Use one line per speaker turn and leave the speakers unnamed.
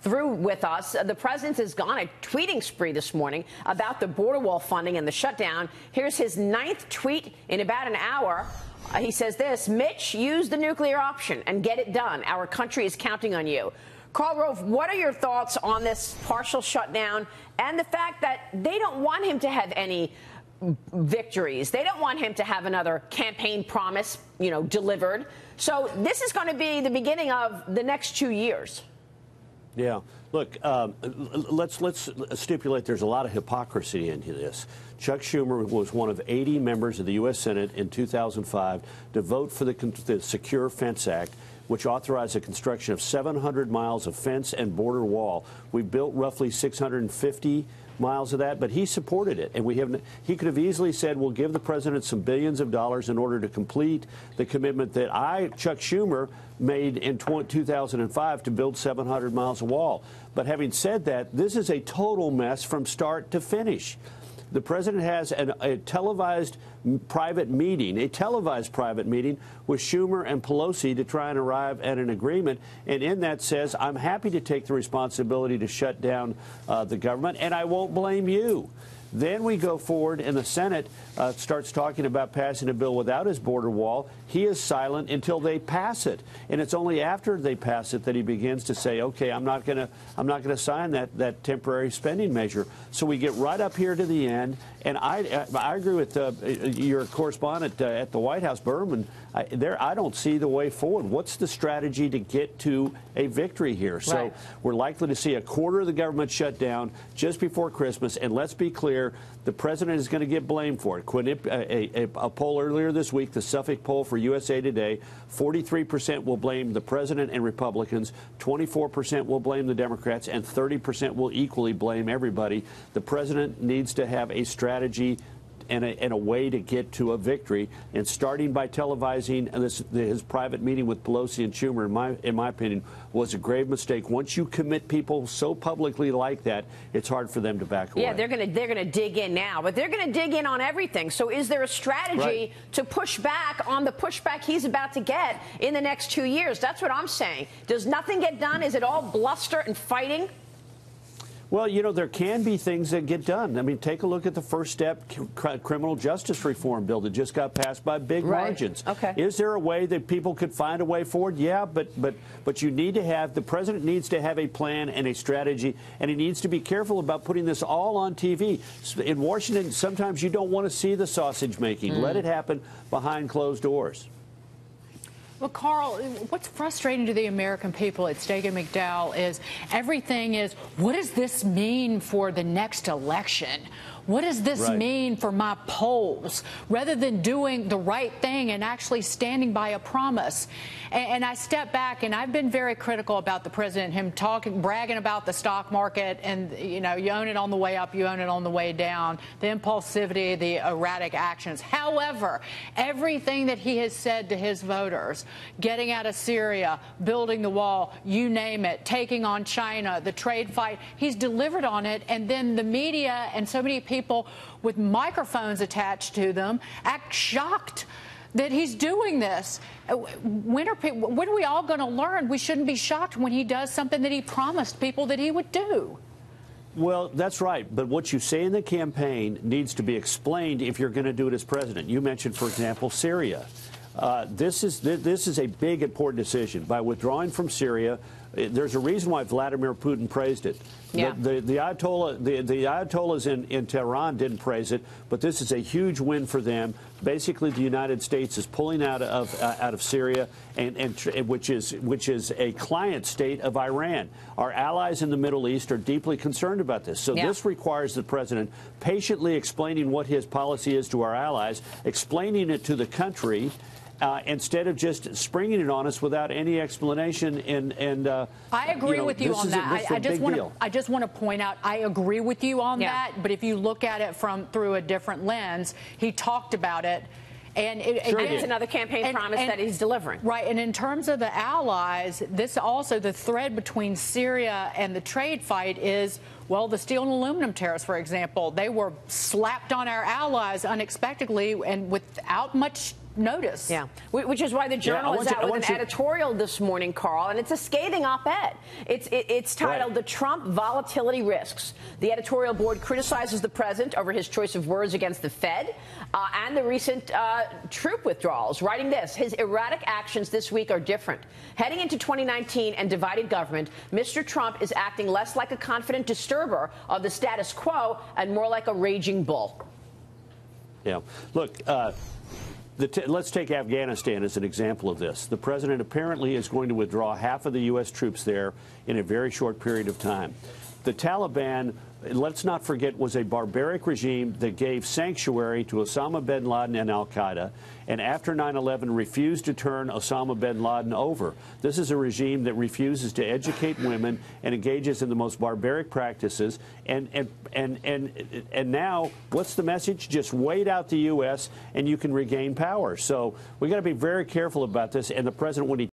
through with us. The president has gone a tweeting spree this morning about the border wall funding and the shutdown. Here's his 9th tweet in about an hour. He says this: Mitch, use the nuclear option and get it done. Our country is counting on you. Karl Rove, what are your thoughts on this partial shutdown and the fact that they don't want him to have any victories? They don't want him to have another campaign promise, delivered. So this is going to be the beginning of the next 2 years.
Yeah. Look, let's stipulate there's a lot of hypocrisy into this. Chuck Schumer was one of 80 members of the U.S. Senate in 2005 to vote for the Secure Fence Act, which authorized the construction of 700 miles of fence and border wall. We built roughly 650 miles of that, but he supported it. And he could have easily said, we'll give the president some billions of dollars in order to complete the commitment that Chuck Schumer, made in 2005 to build 700 miles of wall. But having said that, this is a total mess from start to finish. The president has a televised private meeting with Schumer and Pelosi to try and arrive at an agreement. And in that says, I'm happy to take the responsibility to shut down the government, and I won't blame you. Then we go forward, and the Senate starts talking about passing a bill without his border wall. He is silent until they pass it, and it's only after they pass it that he begins to say, "Okay, I'm not going to sign that temporary spending measure." So we get right up here to the end, and I agree with your correspondent at the White House, Berman. I don't see the way forward. What's the strategy to get to a victory here? So
right.
We're likely to see a quarter of the government shut down just before Christmas, and let's be clear. The president is going to get blamed for it. A poll earlier this week, the Suffolk poll for USA Today, 43% will blame the president and Republicans, 24% will blame the Democrats, and 30% will equally blame everybody. The president needs to have a strategy and a way to get to a victory, and starting by televising his private meeting with Pelosi and Schumer, in my opinion, was a grave mistake. Once you commit people so publicly like that, it's hard for them to back away.
Yeah, they're going to dig in now, but they're going to dig in on everything. So is there a strategy to push back on the pushback he's about to get in the next 2 years? That's what I'm saying. Does nothing get done? Is it all bluster and fighting?
Well, there can be things that get done. I mean, take a look at the first step criminal justice reform bill that just got passed by big margins.
Okay.
Is there a way that people could find a way forward? Yeah, but you need to have, the president needs to have a plan and a strategy, and he needs to be careful about putting this all on TV. In Washington, sometimes you don't want to see the sausage making. Let it happen behind closed doors.
Well, Karl, what's frustrating to the American people at Stake and McDowell is everything is, what does this mean for the next election? What does this mean for my polls? Rather than doing the right thing and actually standing by a promise. And I step back, and I've been very critical about the president, him bragging about the stock market, and, you own it on the way up, you own it on the way down, the impulsivity, the erratic actions. However, everything that he has said to his voters, getting out of Syria, building the wall, you name it, taking on China, the trade fight, he's delivered on it. And then the media and so many people with microphones attached to them act shocked that he's doing this. When are we all going to learn we shouldn't be shocked when he does something that he promised people that he would do?
Well, that's right. But what you say in the campaign needs to be explained if you're going to do it as president. You mentioned, for example, Syria. This is a big, important decision. By withdrawing from Syria, there's a reason why Vladimir Putin praised it.
Yeah.
The Ayatollahs in Tehran didn't praise it, but this is a huge win for them. Basically, the United States is pulling out of Syria, which is a client state of Iran. Our allies in the Middle East are deeply concerned about this. So this requires the president patiently explaining what his policy is to our allies, explaining it to the country, instead of just springing it on us without any explanation.
I agree with you on that. I just want to point out, I agree with you on that. But if you look at it through a different lens, he talked about it. And
it's another campaign promise that he's delivering.
Right. And in terms of the allies, this also, the thread between Syria and the trade fight is, Well, the steel and aluminum tariffs, for example, they were slapped on our allies unexpectedly and without much notice.
Yeah, which is why the Journal is out with an editorial this morning, Carl, and it's a scathing op-ed. It's titled "The Trump Volatility Risks." The editorial board criticizes the president over his choice of words against the Fed and the recent troop withdrawals, writing this: his erratic actions this week are different. Heading into 2019 and divided government, Mr. Trump is acting less like a confident disturber of the status quo and more like a raging bull.
Yeah, look. Let's take Afghanistan as an example of this. The president apparently is going to withdraw half of the U.S. troops there in a very short period of time. The Taliban, let's not forget, was a barbaric regime that gave sanctuary to Osama bin Laden and al-Qaeda, and after 9/11 refused to turn Osama bin Laden over. This is a regime that refuses to educate women and engages in the most barbaric practices. And now, what's the message? Just wait out the U.S. and you can regain power. So we got to be very careful about this. And the president, when he